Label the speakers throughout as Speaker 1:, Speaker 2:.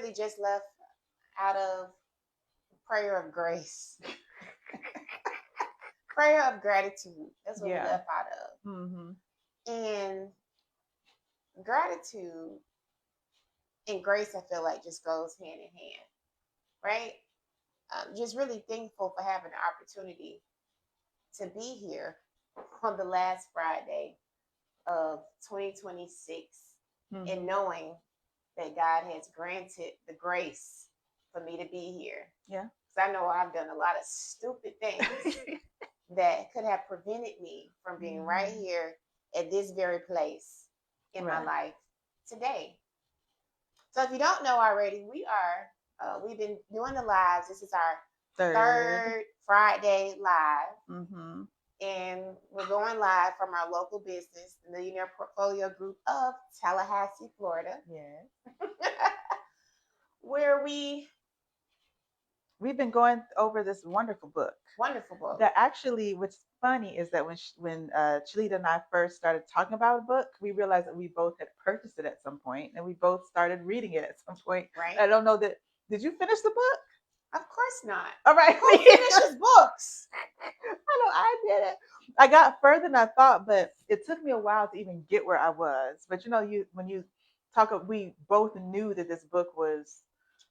Speaker 1: really just left out of prayer of grace. Prayer of gratitude. That's what we left out of. Mm-hmm. And gratitude and grace, I feel like, just goes hand in hand, right? Just really thankful for having the opportunity to be here on the last Friday of 2026, and knowing that God has granted the grace for me to be here. Yeah. Because I know I've done a lot of stupid things that could have prevented me from being right here at this very place in my life today. So if you don't know already, we've been doing the lives. This is our third Friday live. Mm-hmm. And we're going live from our local business, the Millionaire Portfolio Group of Tallahassee, Florida. Yes. Where we've been going over this wonderful book. Wonderful book. That actually, what's funny is that when Chalita and I first started talking about a book, we realized that we both had purchased it at some point, and we both started reading it at some point. Right. I don't know that. Did you finish the book? Of course not. All right. Who finishes books? I know I did it. I got further than I thought, but it took me a while to even get where I was. But when you talk, we both knew that this book was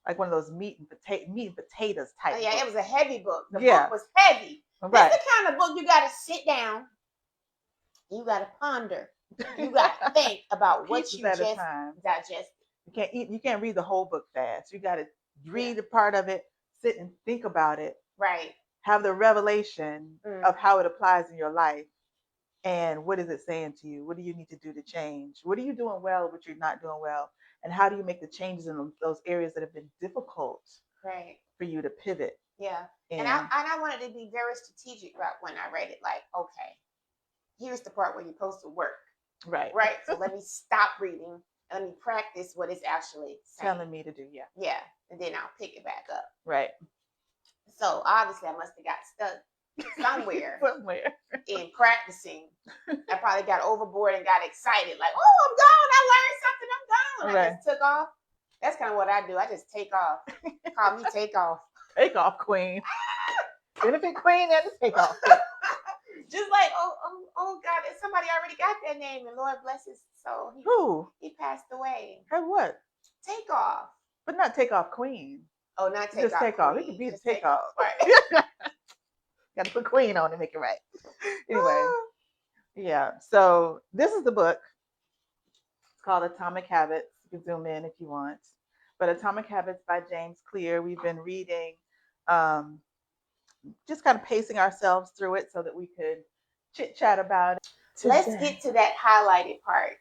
Speaker 1: like one of those meat and potatoes type. Oh, yeah, books. It was a heavy book. The book was heavy. Right. That's the kind of book you got to sit down. You got to ponder. You got to think about what you just digested. You can't read the whole book fast. You got to read a part of it. Sit and think about it. Right. Have the revelation of how it applies in your life. And what is it saying to you? What do you need to do to change? What are you doing well, what you're not doing well? And how do you make the changes in those areas that have been difficult for you to pivot? Yeah. And I wanted to be very strategic about when I read it. Like, okay, here's the part where you're supposed to work. Right. Right. So let me stop reading. Let me practice what it's actually saying. Telling me to do. Yeah. Yeah. And then I'll pick it back up. Right. So obviously I must have got stuck somewhere in practicing. I probably got overboard and got excited. Like, oh, I'm gone. I learned something. I'm gone. Right. I just took off. That's kind of what I do. I just take off. Call me take off. Take off, queen. Benefit queen and the take off. Just like, oh God, somebody already got that name, and Lord bless his soul. Who? He passed away. Her what? Take off. But not take off queen. Oh, not take off. Just take off. It could be the take off. Right. Got to put queen on to make it right. Anyway, yeah. So this is the book. It's called Atomic Habits. You can zoom in if you want. But Atomic Habits by James Clear. We've been reading, just kind of pacing ourselves through it so that we could chit chat about it. Let's get to that highlighted part.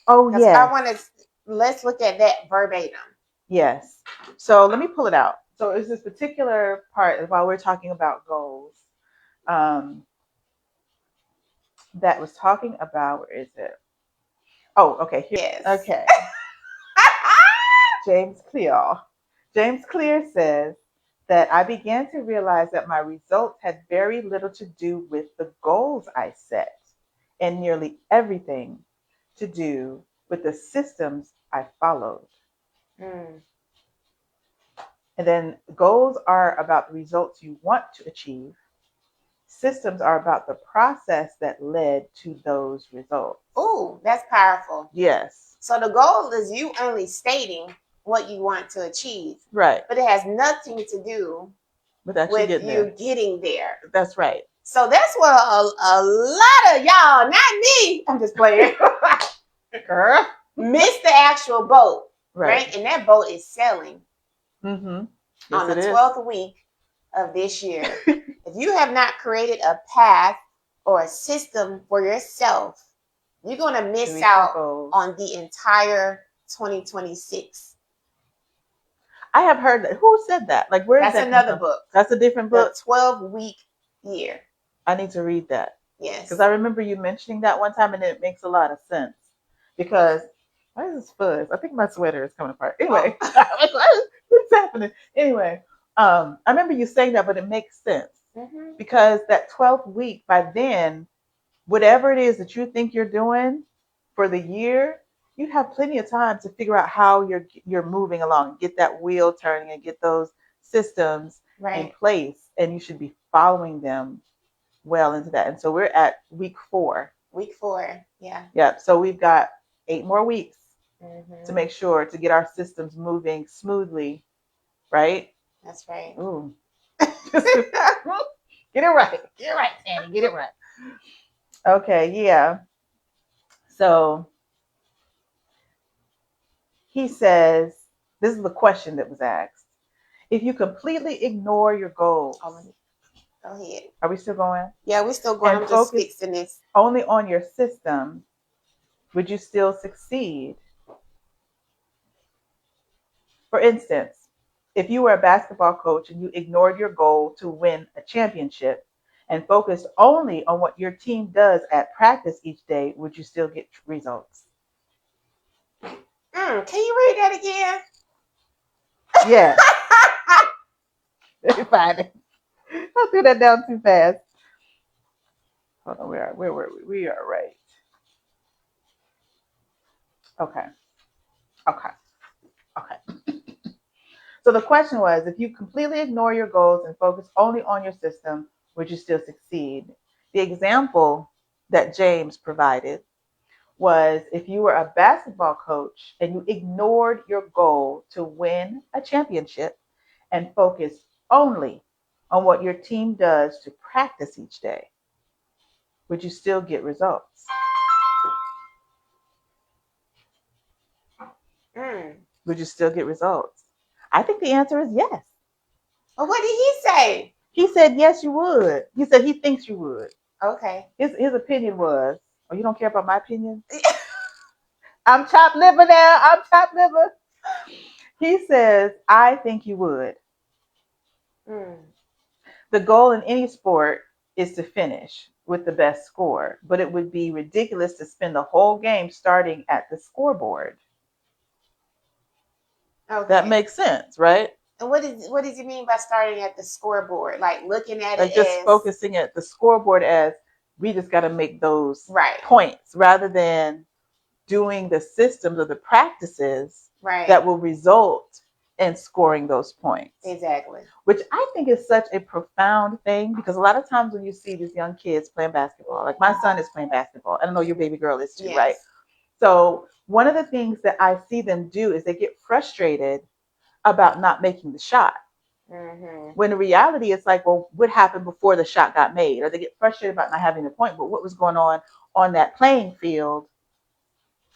Speaker 1: Oh, yeah. Let's look at that verbatim. Yes. So let me pull it out. So it's this particular part while we're talking about goals that was talking about, where is it? Oh, okay. Here. Yes. Okay. James Clear says that I began to realize that my results had very little to do with the goals I set and nearly everything to do with the systems I followed. And then goals are about the results you want to achieve. Systems are about the process that led to those results. Oh, that's powerful. Yes. So the goal is you only stating what you want to achieve. Right. But it has nothing to do with you getting there. That's right. So that's what a lot of y'all, not me, I'm just playing, girl, miss the actual boat. Right. And that boat is sailing. Mm-hmm. Yes, on the 12th week of this year. If you have not created a path or a system for yourself, you're going to miss out on the entire 2026. I have heard that. Who said that? Like, where is that? That's another book. That's a different book. The 12-week year. I need to read that. Yes. Because I remember you mentioning that one time, and it makes a lot of sense. Because, why is this fuzz? I think my sweater is coming apart. Anyway, what's happening? Anyway, I remember you saying that, but it makes sense. Mm-hmm. Because that 12th week, by then, whatever it is that you think you're doing for the year,
Speaker 2: you have plenty of time to figure out how you're moving along, get that wheel turning, and get those systems in place, and you should be following them well into that. And so we're at week 4.
Speaker 1: Week 4, yeah.
Speaker 2: Yep. So we've got 8 more weeks to make sure to get our systems moving smoothly, right?
Speaker 1: That's right.
Speaker 2: Ooh. Get it right. Get it right, Tanny. Get it right. Okay, yeah. So he says, this is the question that was asked. If you completely ignore your goals,
Speaker 1: go ahead.
Speaker 2: Are we still going?
Speaker 1: Yeah, we're still going. I'm just fixing this.
Speaker 2: Only on your system, would you still succeed? For instance, if you were a basketball coach and you ignored your goal to win a championship and focused only on what your team does at practice each day, would you still get results?
Speaker 1: Can you read that again?
Speaker 2: Yeah. Let me find it. I threw that down too fast. Hold on, where were we? We are right. Okay. So the question was, if you completely ignore your goals and focus only on your system, would you still succeed? The example that James provided was if you were a basketball coach and you ignored your goal to win a championship and focused only on what your team does to practice each day, would you still get results? Would you still get results? I think the answer is yes.
Speaker 1: Well, what did he say?
Speaker 2: He said yes, you would. He said he thinks you would.
Speaker 1: Okay.
Speaker 2: His opinion was, oh, you don't care about my opinion? I'm chopped liver now. I'm chopped liver. He says, I think you would. The goal in any sport is to finish with the best score, but it would be ridiculous to spend the whole game starting at the scoreboard. Okay. That makes sense, right?
Speaker 1: And what does he mean by starting at the scoreboard? Like looking at
Speaker 2: like
Speaker 1: it
Speaker 2: just focusing at the scoreboard as we just got to make those
Speaker 1: right.
Speaker 2: points rather than doing the systems or the practices
Speaker 1: right.
Speaker 2: that will result in scoring those points.
Speaker 1: Exactly.
Speaker 2: Which I think is such a profound thing, because a lot of times when you see these young kids playing basketball, like my son is playing basketball. I don't know, your baby girl is too, yes. Right? So one of the things that I see them do is they get frustrated about not making the shot. When in reality, it's like, well, what happened before the shot got made? Or they get frustrated about not having the point, but what was going on that playing field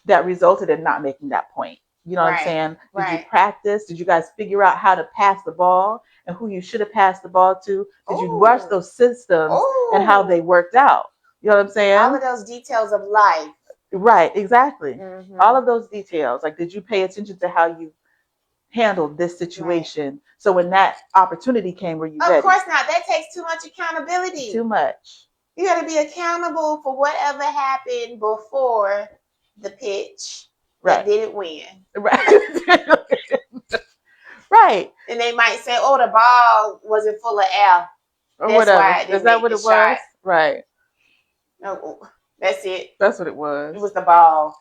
Speaker 2: that resulted in not making that point? You know right. what I'm saying? Did you practice? Did you guys figure out how to pass the ball and who you should have passed the ball to? Did you watch those systems and how they worked out? You know what I'm saying?
Speaker 1: All of those details of life.
Speaker 2: Right, exactly. All of those details. Like, did you pay attention to how you handled this situation? Right. So when that opportunity came, were you ready?
Speaker 1: Of course not. That takes too much accountability.
Speaker 2: Too much.
Speaker 1: You got to be accountable for whatever happened before the pitch that didn't win.
Speaker 2: Right. Right.
Speaker 1: And they might say, oh, the ball wasn't full of air.
Speaker 2: Or that's whatever. Why is that what it was? Shot. Right.
Speaker 1: No, that's it.
Speaker 2: That's what it was.
Speaker 1: It was the ball.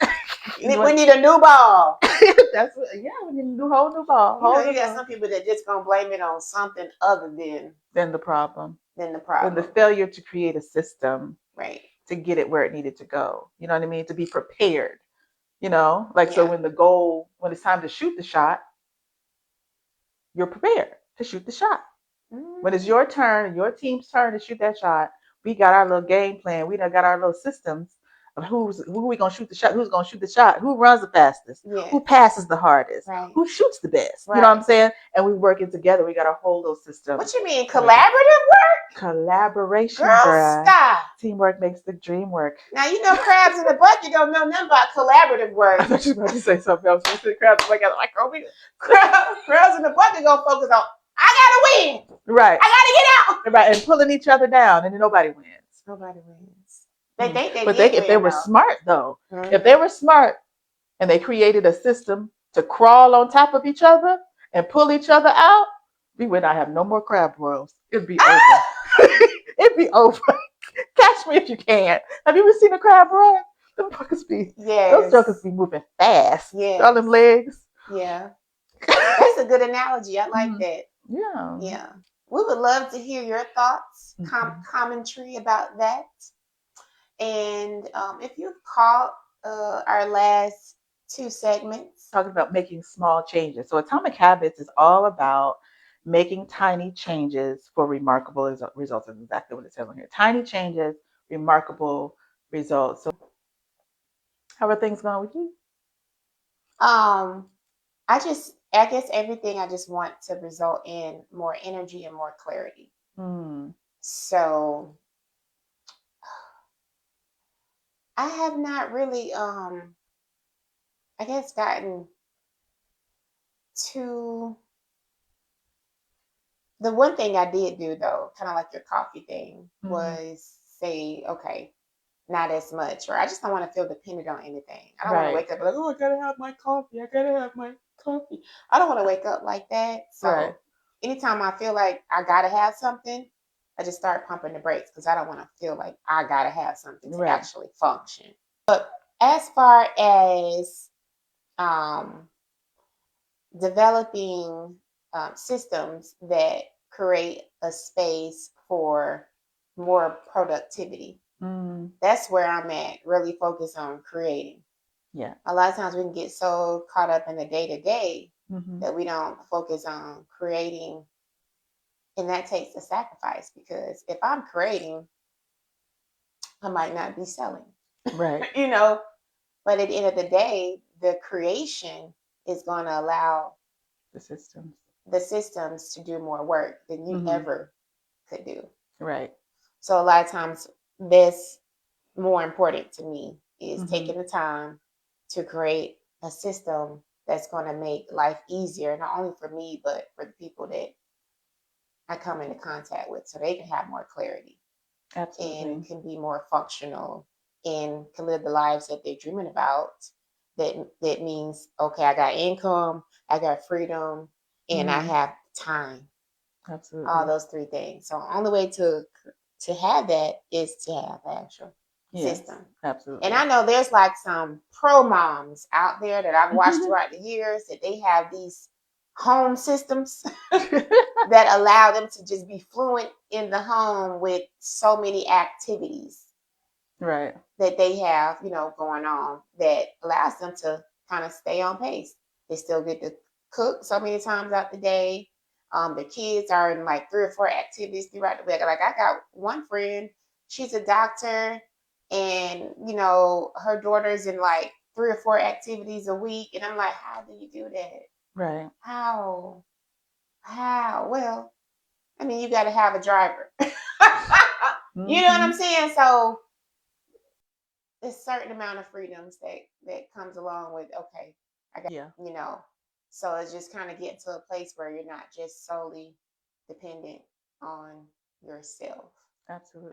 Speaker 1: We need a new ball.
Speaker 2: That's what, yeah, we need a whole new ball.
Speaker 1: You got some people that just gonna blame it on something other
Speaker 2: than the problem.
Speaker 1: Than the problem.
Speaker 2: Than the failure to create a system.
Speaker 1: Right.
Speaker 2: To get it where it needed to go. You know what I mean? To be prepared. You know? Like so when it's time to shoot the shot, you're prepared to shoot the shot. When it's your turn and your team's turn to shoot that shot, we got our little game plan. We done got our little systems of who we gonna shoot the shot, who's gonna shoot the shot, who runs the fastest, who passes the hardest, who shoots the best. You know what I'm saying? And we working together. We got a whole little system.
Speaker 1: What you mean, collaborative work?
Speaker 2: Collaboration,
Speaker 1: girl. Stop.
Speaker 2: Teamwork makes the dream work.
Speaker 1: Now you know crabs in the bucket don't know nothing about collaborative work.
Speaker 2: I thought you were about to say something else. You said crabs in the bucket. Like,
Speaker 1: crabs in the bucket gonna focus on, I gotta win.
Speaker 2: Right.
Speaker 1: I gotta get out.
Speaker 2: Right, and pulling each other down, and then nobody wins.
Speaker 1: Nobody wins. They think they
Speaker 2: but if they were smart though, if they were smart and they created a system to crawl on top of each other and pull each other out, we would not have no more crab roils. It'd be over. It'd be over. Catch me if you can. Have you ever seen a crab roil? Them jokers be, those
Speaker 1: Yes.
Speaker 2: jokers be moving fast.
Speaker 1: Yes.
Speaker 2: All them legs.
Speaker 1: Yeah. That's a good analogy. I like that.
Speaker 2: Yeah.
Speaker 1: Yeah. We would love to hear your thoughts,
Speaker 2: Mhm.
Speaker 1: commentary about that. And if you've caught our last two segments,
Speaker 2: Talking about making small changes. So Atomic Habits is all about making tiny changes for remarkable results. Is exactly what it says on here. Tiny changes, remarkable results. So how are things going with you?
Speaker 1: um, I guess everything I just want to result in more energy and more clarity.
Speaker 2: Hmm.
Speaker 1: So I have not really, I guess, gotten to the one thing I did do though, kind of like your coffee thing,
Speaker 2: Mm-hmm.
Speaker 1: was say, okay, not as much, or I just don't want to feel dependent on anything. I don't want to
Speaker 2: Right.
Speaker 1: wake up like, oh, I gotta have my coffee. I gotta have my coffee. I don't want to wake up like that.
Speaker 2: Right.
Speaker 1: So anytime I feel like I gotta have something, I just start pumping the brakes because I don't want to feel like I gotta have something to
Speaker 2: Right.
Speaker 1: actually function. But as far as um, developing systems that create a space for more productivity.
Speaker 2: Mm.
Speaker 1: That's where I'm at, really focus on creating.
Speaker 2: Yeah.
Speaker 1: A lot of times we can get so caught up in the day to day
Speaker 2: Mm-hmm.
Speaker 1: that we don't focus on creating. And that takes a sacrifice because if I'm creating, I might not be selling,
Speaker 2: Right.
Speaker 1: you know. But at the end of the day, the creation is going to allow
Speaker 2: The systems.
Speaker 1: the systems to do more work than you
Speaker 2: Mm-hmm.
Speaker 1: ever could do.
Speaker 2: Right.
Speaker 1: So a lot of times, this more important to me is
Speaker 2: Mm-hmm.
Speaker 1: taking the time to create a system that's going to make life easier, not only for me, but for the people that I come into contact with so they can have more clarity and
Speaker 2: Absolutely.
Speaker 1: can be more functional and can live the lives that they're dreaming about. That means, okay, I got income, I got freedom, and I
Speaker 2: Mm-hmm.
Speaker 1: have time. All
Speaker 2: Absolutely.
Speaker 1: those three things. So only way to have that is to have the actual
Speaker 2: Yes.
Speaker 1: system. And
Speaker 2: Absolutely.
Speaker 1: I know there's like some pro moms out there that I've watched throughout the years that they have these home systems that allow them to just be fluent in the home with so many activities
Speaker 2: Right.
Speaker 1: that they have, going on that allows them to kind of stay on pace. They still get to cook so many times out the day. The kids are in like 3 or 4 activities throughout the week. Like I got one friend, she's a doctor, and her daughter's in like 3 or 4 activities a week, and I'm like, how do you do that?
Speaker 2: Right.
Speaker 1: How? How? Well, I mean, you got to have a driver. You know what
Speaker 2: Mm-hmm.
Speaker 1: I'm saying? So a certain amount of freedoms that comes along with, okay, I got,
Speaker 2: Yeah.
Speaker 1: so it's just kind of getting to a place where you're not just solely dependent on yourself.
Speaker 2: Absolutely.